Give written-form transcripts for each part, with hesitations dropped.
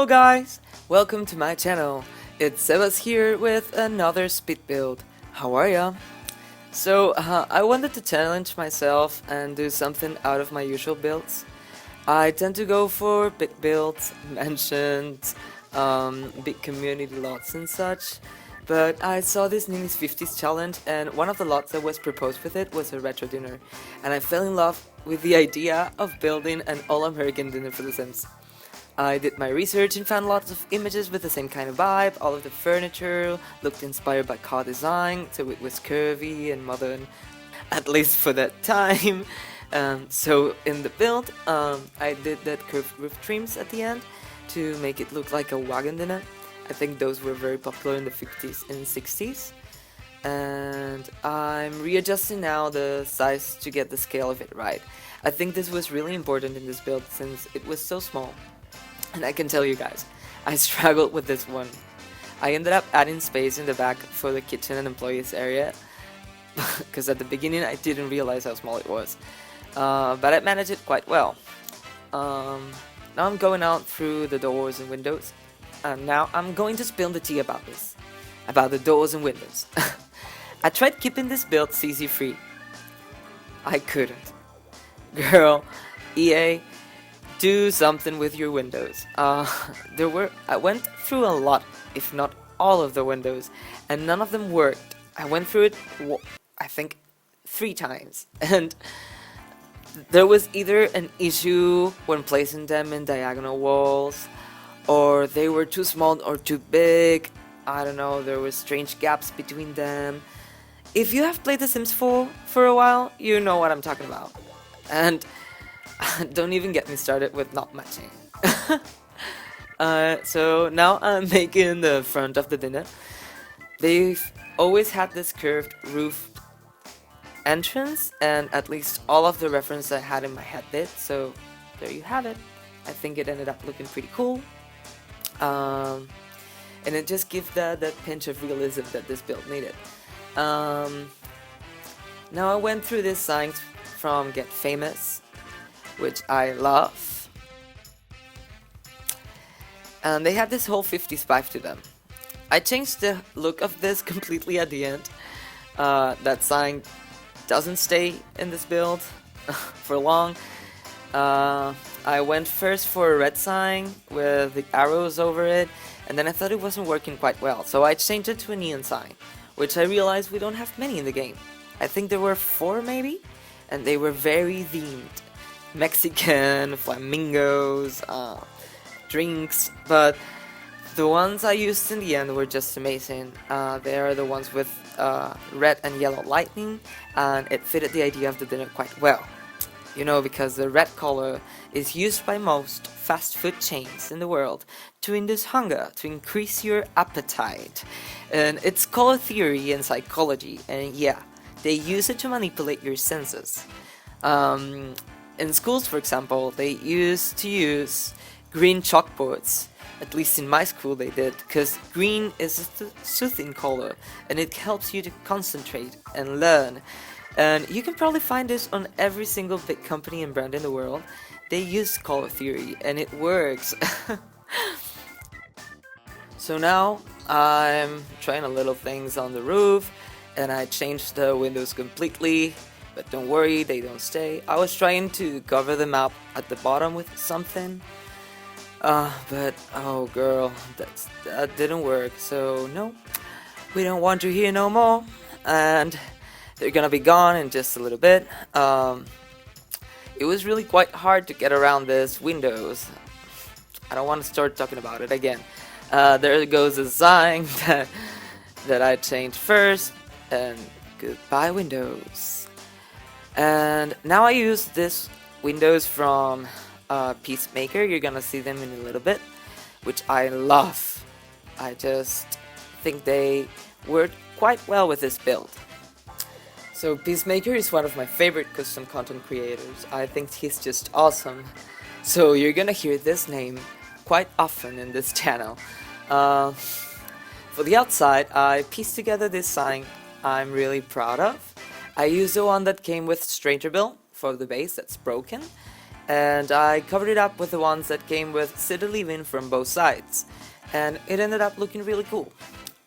Hello guys, welcome to my channel. It's Zbaz here with another speed build. How are ya? I wanted to challenge myself and do something out of my usual builds. I tend to go for big builds, mansions, big community lots and such. But I saw this Nini's 50's challenge, and one of the lots that was proposed with it was a retro dinner. And I fell in love with the idea of building an all-American dinner for The Sims. I did my research and found lots of images with the same kind of vibe. All of the furniture looked inspired by car design, so it was curvy and modern, at least for that time. So in the build, I did that curved roof trims at the end to make it look like a wagon dinner. I think those were very popular in the 50s and 60s. And I'm readjusting now the size to get the scale of it right. I think this was really important in this build since it was so small. And I can tell you guys, I struggled with this one. I ended up adding space in the back for the kitchen and employees area, because at the beginning I didn't realize how small it was. But I managed it quite well. Now I'm going out through the doors and windows, and now I'm going to spill the tea about this, about the doors and windows. I tried keeping this build CC free. I couldn't. Girl, EA, do something with your windows. I went through a lot, if not all of the windows, and none of them worked. I went through it, I think, 3 times, and there was either an issue when placing them in diagonal walls, or they were too small or too big. I don't know, there were strange gaps between them. If you have played The Sims 4 for a while, you know what I'm talking about. And don't even get me started with not matching. So now I'm making the front of the dinner. They've always had this curved roof entrance, and at least all of the reference I had in my head did, so there you have it. I think it ended up looking pretty cool. And it just gives that pinch of realism that this build needed. Now I went through these signs from Get Famous, which I love, and they have this whole 50s vibe to them. I changed the look of this completely at the end. That sign doesn't stay in this build for long. I went first for a red sign with the arrows over it, and then I thought it wasn't working quite well, so I changed it to a neon sign, which I realized we don't have many in the game. I think there were 4 maybe, and they were very themed. Mexican, flamingos, drinks, but the ones I used in the end were just amazing. They are the ones with red and yellow lightning, and it fitted the idea of the dinner quite well. You know, because the red color is used by most fast food chains in the world to induce hunger, to increase your appetite. And it's color theory and psychology, and yeah, they use it to manipulate your senses. In schools, for example, they used to use green chalkboards. At least in my school they did, because green is a soothing color, and it helps you to concentrate and learn. And you can probably find this on every single big company and brand in the world. They use color theory, and it works. So now I'm trying a little things on the roof, and I changed the windows completely. But don't worry, they don't stay. I was trying to cover them up at the bottom with something. But oh girl, that didn't work. So no, we don't want you here no more. And they're gonna be gone in just a little bit. It was really quite hard to get around these windows. I don't want to start talking about it again. There goes a sign that I changed first. And goodbye windows. And now I use this windows from Peacemaker. You're gonna see them in a little bit, which I love. I just think they worked quite well with this build. So Peacemaker is one of my favorite custom content creators. I think he's just awesome. So you're gonna hear this name quite often in this channel. For the outside, I pieced together this sign I'm really proud of. I used the one that came with Stranger Bill for the base that's broken, and I covered it up with the ones that came with city living from both sides, and it ended up looking really cool.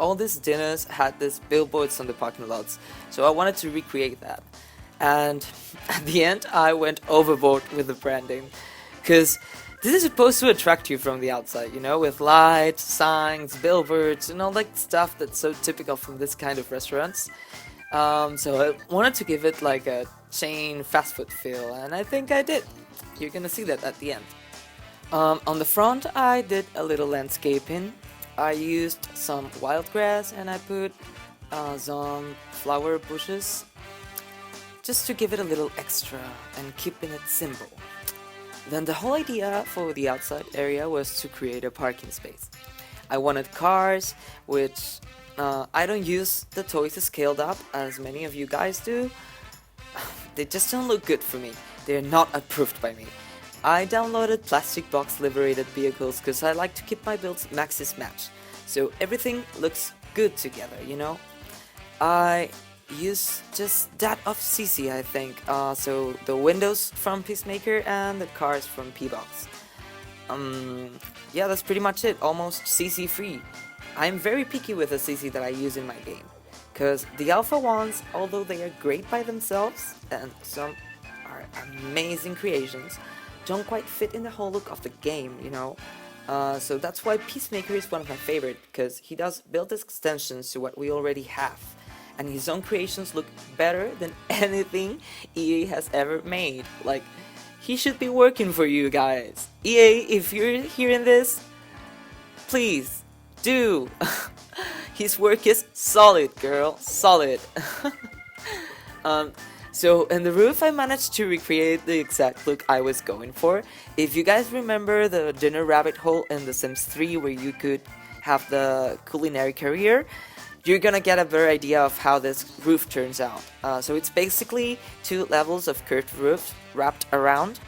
All these dinners had these billboards on the parking lots, so I wanted to recreate that. And at the end, I went overboard with the branding, because this is supposed to attract you from the outside, you know, with lights, signs, billboards, and all that stuff that's so typical from this kind of restaurants. So I wanted to give it like a chain fast food feel, and I think I did. You're gonna see that at the end. On the front, I did a little landscaping. I used some wild grass and I put some flower bushes just to give it a little extra and keeping it simple. Then the whole idea for the outside area was to create a parking space. I wanted cars, which I don't use the toys scaled up as many of you guys do. They just don't look good for me. They're not approved by me. I downloaded plastic box liberated vehicles because I like to keep my builds maxis matched, so everything looks good together, you know? I use just that of CC, I think, so the windows from Peacemaker and the cars from P-Box. Yeah, that's pretty much it, almost CC free. I'm very picky with the CC that I use in my game, because the alpha ones, although they are great by themselves, and some are amazing creations, don't quite fit in the whole look of the game, you know? So that's why Peacemaker is one of my favorite, because he does build extensions to what we already have, and his own creations look better than anything EA has ever made. Like, he should be working for you guys. EA, if you're hearing this, please, do! His work is solid, girl, solid. So in the roof I managed to recreate the exact look I was going for. If you guys remember the dinner rabbit hole in The Sims 3 where you could have the culinary career, you're gonna get a better idea of how this roof turns out. So it's basically 2 levels of curved roofs wrapped around.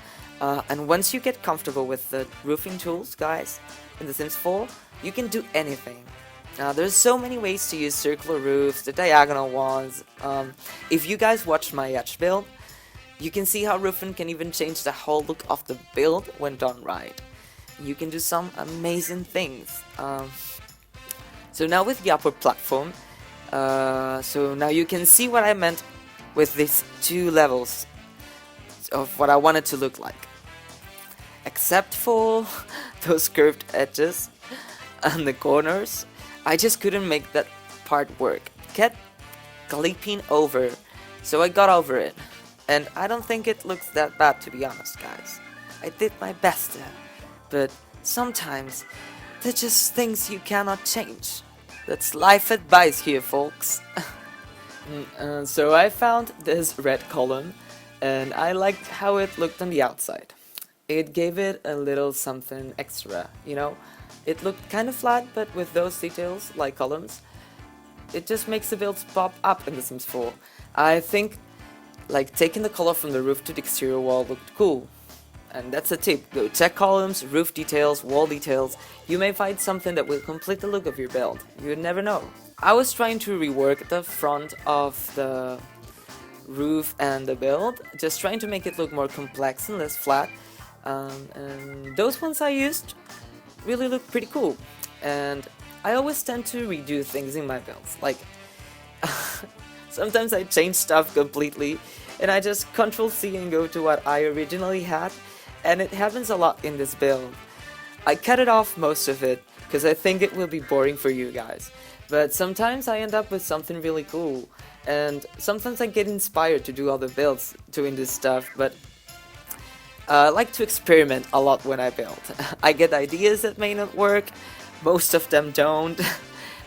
And once you get comfortable with the roofing tools, guys, in The Sims 4, you can do anything. There's so many ways to use circular roofs, the diagonal ones. If you guys watch my Yacht build, you can see how roofing can even change the whole look of the build when done right. You can do some amazing things. So now with the upper platform, so now you can see what I meant with these 2 levels of what I wanted to look like. Except for those curved edges and the corners, I just couldn't make that part work. Kept clipping over, so I got over it. And I don't think it looks that bad, to be honest, guys. I did my best there, but sometimes they're just things you cannot change. That's life advice here, folks. So I found this red column, and I liked how it looked on the outside. It gave it a little something extra, you know? It looked kind of flat, but with those details, like columns, it just makes the builds pop up in The Sims 4. I think, like, taking the color from the roof to the exterior wall looked cool. And that's a tip, go check columns, roof details, wall details. You may find something that will complete the look of your build. You never know. I was trying to rework the front of the roof and the build, just trying to make it look more complex and less flat. And those ones I used really look pretty cool, and I always tend to redo things in my builds. Like, sometimes I change stuff completely, and I just Ctrl-C and go to what I originally had, and it happens a lot in this build. I cut it off most of it, because I think it will be boring for you guys, but sometimes I end up with something really cool, and sometimes I get inspired to do other builds doing this stuff, but I like to experiment a lot when I build. I get ideas that may not work, most of them don't,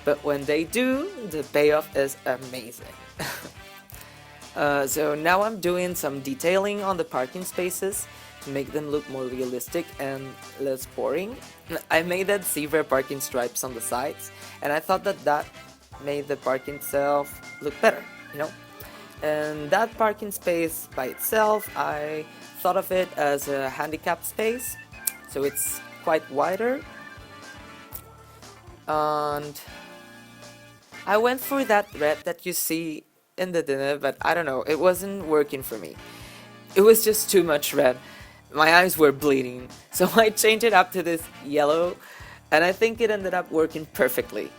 but when they do, the payoff is amazing. So now I'm doing some detailing on the parking spaces to make them look more realistic and less boring. I made that zebra parking stripes on the sides, and I thought that that made the park itself look better, you know? And that parking space by itself, I thought of it as a handicapped space, so it's quite wider. And I went for that red that you see in the dinner, but I don't know, it wasn't working for me. It was just too much red. my eyes were bleeding, so I changed it up to this yellow, and I think it ended up working perfectly.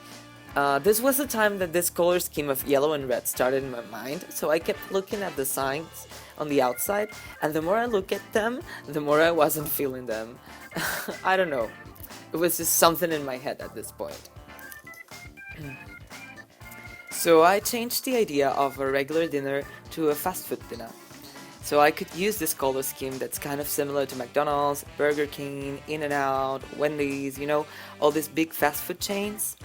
This was the time that this color scheme of yellow and red started in my mind, so I kept looking at the signs on the outside, and the more I look at them, the more I wasn't feeling them. I don't know. It was just something in my head at this point. So I changed the idea of a regular dinner to a fast food dinner. So I could use this color scheme that's kind of similar to McDonald's, Burger King, In-N-Out, Wendy's, all these big fast food chains.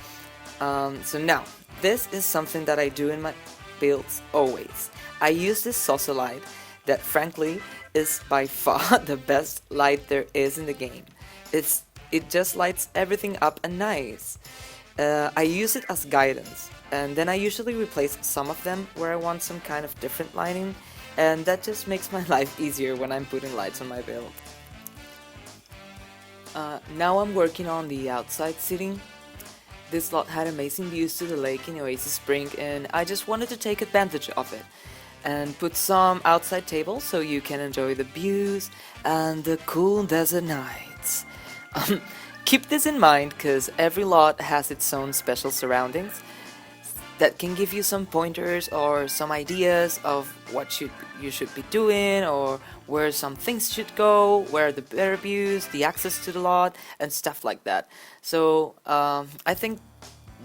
So now, this is something that I do in my builds always. I use this saucer light that frankly is by far the best light there is in the game. It just lights everything up and nice. I use it as guidance, and then I usually replace some of them where I want some kind of different lighting, and that just makes my life easier when I'm putting lights on my build. Now I'm working on the outside seating. This lot had amazing views to the lake in Oasis Spring, and I just wanted to take advantage of it and put some outside tables so you can enjoy the views and the cool desert nights. Keep this in mind because every lot has its own special surroundings that can give you some pointers or some ideas of what you should be doing, or where some things should go, where are the better views, the access to the lot, and stuff like that. So I think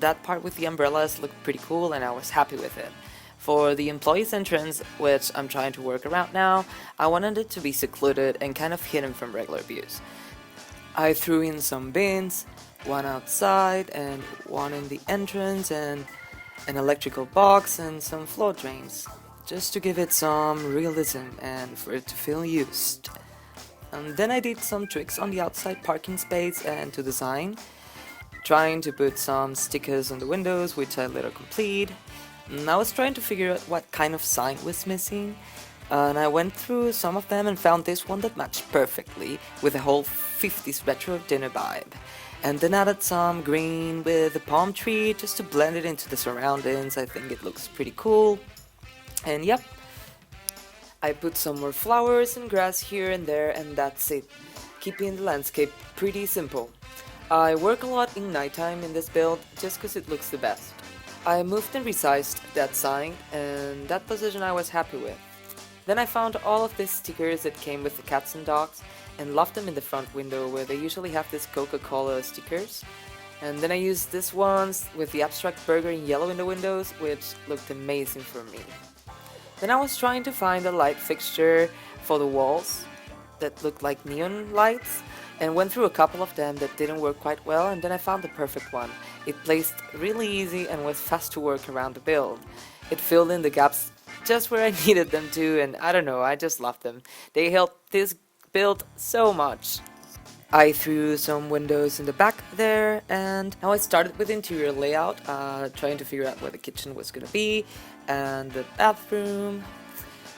that part with the umbrellas looked pretty cool and I was happy with it. For the employees entrance, which I'm trying to work around now, I wanted it to be secluded and kind of hidden from regular views. I threw in some bins, one outside and one in the entrance, and an electrical box and some floor drains, just to give it some realism and for it to feel used. And then I did some tricks on the outside parking space and to design, trying to put some stickers on the windows, which I later complete. And I was trying to figure out what kind of sign was missing, and I went through some of them and found this one that matched perfectly with the whole 50's retro dinner vibe. And then added some green with a palm tree just to blend it into the surroundings. I think it looks pretty cool. And yep, I put some more flowers and grass here and there, and that's it, keeping the landscape pretty simple. I work a lot in nighttime in this build just because it looks the best. I moved and resized that sign, and that position I was happy with. Then I found all of these stickers that came with the cats and dogs and left them in the front window where they usually have these Coca-Cola stickers. And then I used these ones with the abstract burger in yellow in the windows, which looked amazing for me. Then I was trying to find a light fixture for the walls that looked like neon lights, and went through a couple of them that didn't work quite well, and then I found the perfect one. It placed really easy and was fast to work around the build. It filled in the gaps just where I needed them to, and I don't know, I just loved them. They helped this build so much. I threw some windows in the back there, and now I started with interior layout, trying to figure out where the kitchen was gonna be, and the bathroom.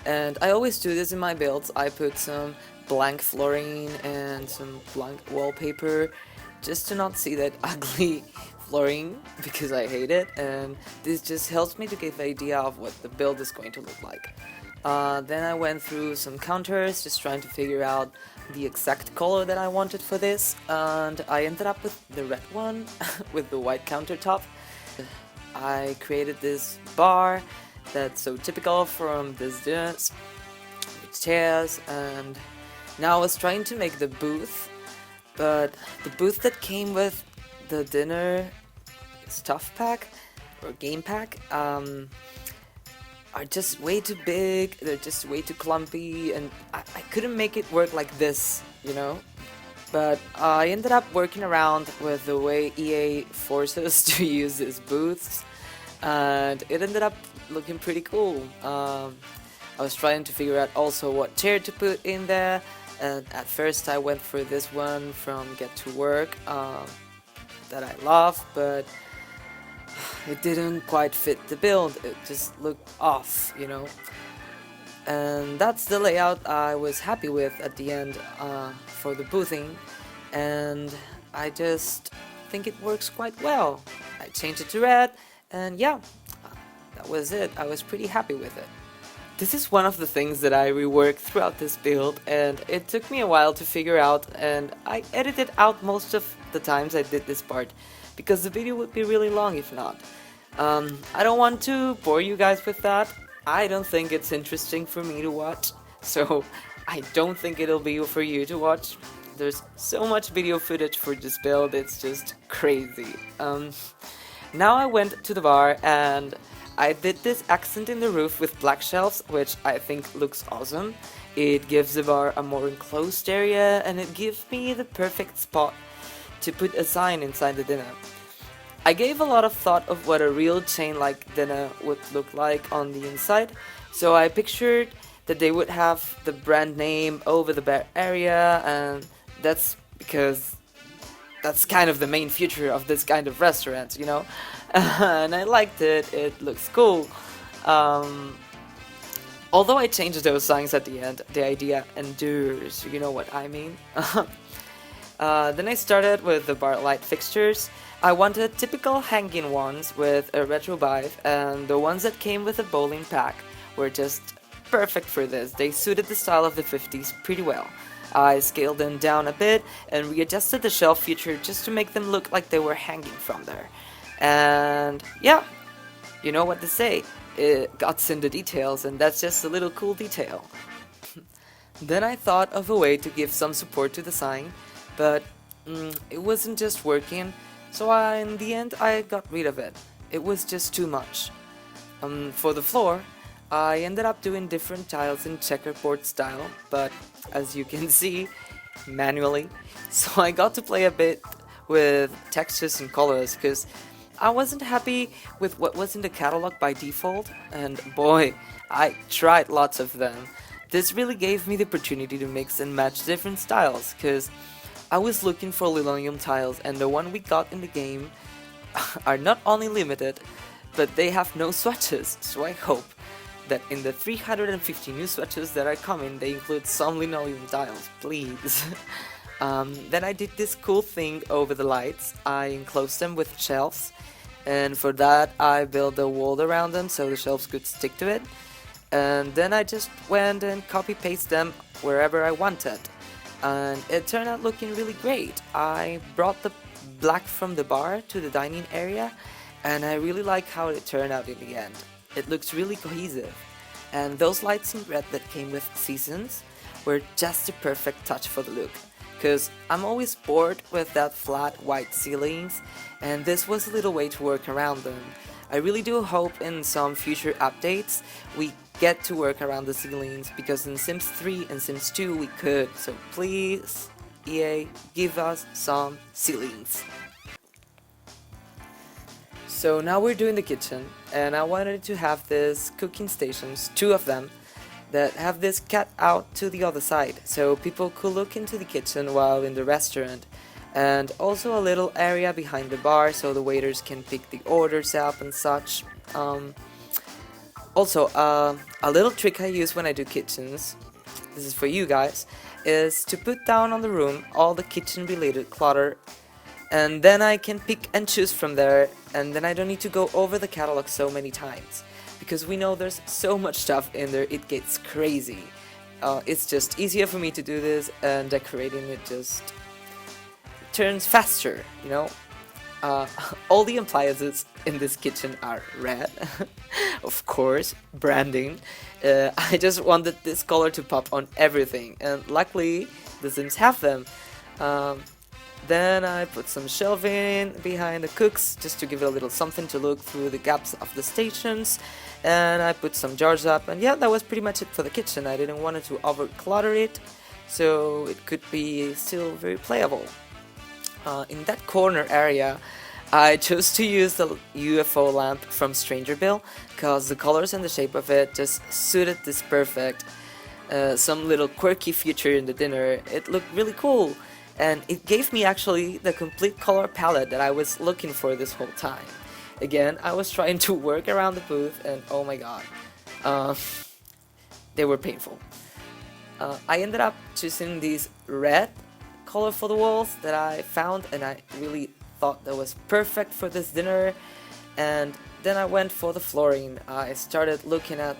And I always do this in my builds. I put some blank flooring and some blank wallpaper just to not see that ugly flooring because I hate it, and this just helps me to get the idea of what the build is going to look like. Then I went through some counters just trying to figure out the exact color that I wanted for this, and I ended up with the red one with the white countertop. I created this bar that's so typical from this dinners with chairs, and now I was trying to make the booth, but the booth that came with the dinner stuff pack or game pack are just way too big, they're just way too clumpy, and I couldn't make it work like this, But I ended up working around with the way EA forces us to use these booths, and it ended up looking pretty cool. I was trying to figure out also what chair to put in there, and at first I went for this one from Get to Work that I love, but it didn't quite fit the build. It just looked off, And that's the layout I was happy with at the end for the boothing, and I just think it works quite well. I changed it to red, and yeah, that was it. I was pretty happy with it. This is one of the things that I reworked throughout this build, and it took me a while to figure out, and I edited out most of the times I did this part, because the video would be really long if not. I don't want to bore you guys with that. I don't think it's interesting for me to watch, so I don't think it'll be for you to watch. There's so much video footage for this build, it's just crazy. Now I went to the bar and I did this accent in the roof with black shelves, which I think looks awesome. It gives the bar a more enclosed area and it gives me the perfect spot to put a sign inside the dinner. I gave a lot of thought of what a real chain-like dinner would look like on the inside, so I pictured that they would have the brand name over the bar area, and that's because that's kind of the main feature of this kind of restaurant, you know? And I liked it, it looks cool. Although I changed those signs at the end, the idea endures, you know what I mean? Then I started with the bar light fixtures. I wanted typical hanging ones with a retro vibe, and the ones that came with a bowling pack were just perfect for this. They suited the style of the 50s pretty well. I scaled them down a bit and readjusted the shelf feature just to make them look like they were hanging from there. And yeah, you know what to say, it got in the details, and that's just a little cool detail. Then I thought of a way to give some support to the sign, but it wasn't just working, so in the end I got rid of it. It was just too much. For the floor, I ended up doing different tiles in checkerboard style, but as you can see, manually. So I got to play a bit with textures and colors, because I wasn't happy with what was in the catalog by default, and boy, I tried lots of them. This really gave me the opportunity to mix and match different styles, because I was looking for linoleum tiles, and the one we got in the game are not only limited, but they have no swatches, so I hope that in the 350 new swatches that are coming, they include some linoleum tiles, please. Then I did this cool thing over the lights. I enclosed them with shelves, and for that I built a wall around them so the shelves could stick to it. And then I just went and copy-paste them wherever I wanted, and it turned out looking really great. I brought the black from the bar to the dining area, and I really like how it turned out in the end. It looks really cohesive, and those lights in red that came with seasons were just the perfect touch for the look, because I'm always bored with that flat white ceilings, and this was a little way to work around them. I really do hope in some future updates we get to work around the ceilings, because in Sims 3 and Sims 2 we could, so please, EA, give us some ceilings. So now we're doing the kitchen, and I wanted to have these cooking stations, 2 of them, that have this cut out to the other side, so people could look into the kitchen while in the restaurant, and also a little area behind the bar so the waiters can pick the orders up and such. Also, a little trick I use when I do kitchens, this is for you guys, is to put down on the room all the kitchen related clutter, and then I can pick and choose from there, and then I don't need to go over the catalog so many times, because we know there's so much stuff in there, it gets crazy. It's just easier for me to do this, and decorating it just turns faster, you know? All the appliances in this kitchen are red, of course, branding. I just wanted this color to pop on everything, and luckily the Sims have them. Then I put some shelving behind the cooks just to give it a little something to look through the gaps of the stations, and I put some jars up, and yeah, that was pretty much it for the kitchen. I didn't want it to over clutter it, so it could be still very playable. In that corner area, I chose to use the UFO lamp from Strangerville, because the colors and the shape of it just suited this perfect. Some little quirky feature in the dinner, it looked really cool, and it gave me actually the complete color palette that I was looking for this whole time. Again, I was trying to work around the booth, and oh my god, they were painful. I ended up choosing these red color for the walls that I found, and I really thought that was perfect for this dinner. And then I went for the flooring. I started looking at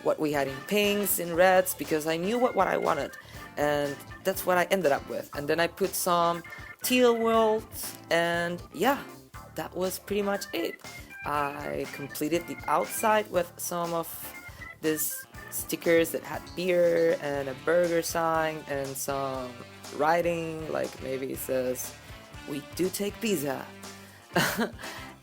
what we had in pinks, in reds, because I knew what I wanted, and that's what I ended up with. And then I put some teal walls, and yeah, that was pretty much it. I completed the outside with some of these stickers that had beer and a burger sign and some writing, like maybe it says, "We do take pizza."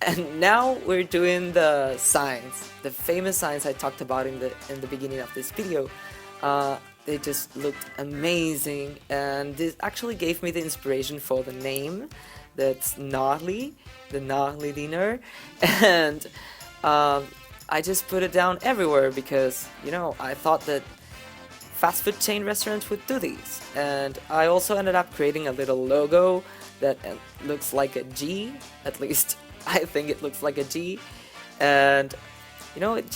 And now we're doing the signs, the famous signs I talked about in the beginning of this video. They just looked amazing, and this actually gave me the inspiration for the name. That's Gnarly, the Gnarly dinner, and I just put it down everywhere because, you know, I thought that fast food chain restaurants would do these. And I also ended up creating a little logo that looks like a G, at least I think it looks like a G, and you know, it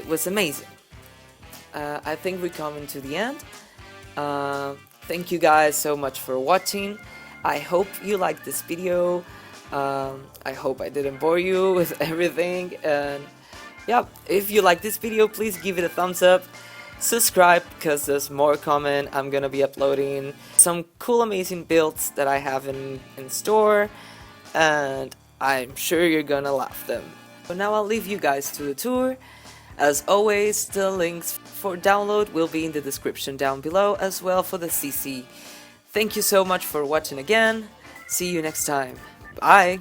was amazing. I think we come into the end. Thank you guys so much for watching. I hope you liked this video. I hope I didn't bore you with everything, and yeah, if you like this video, please give it a thumbs up. Subscribe, because there's more coming. I'm gonna be uploading some cool, amazing builds that I have in store, and I'm sure you're gonna love them. So now I'll leave you guys to the tour. As always, the links for download will be in the description down below, as well for the CC. Thank you so much for watching again. See you next time. Bye!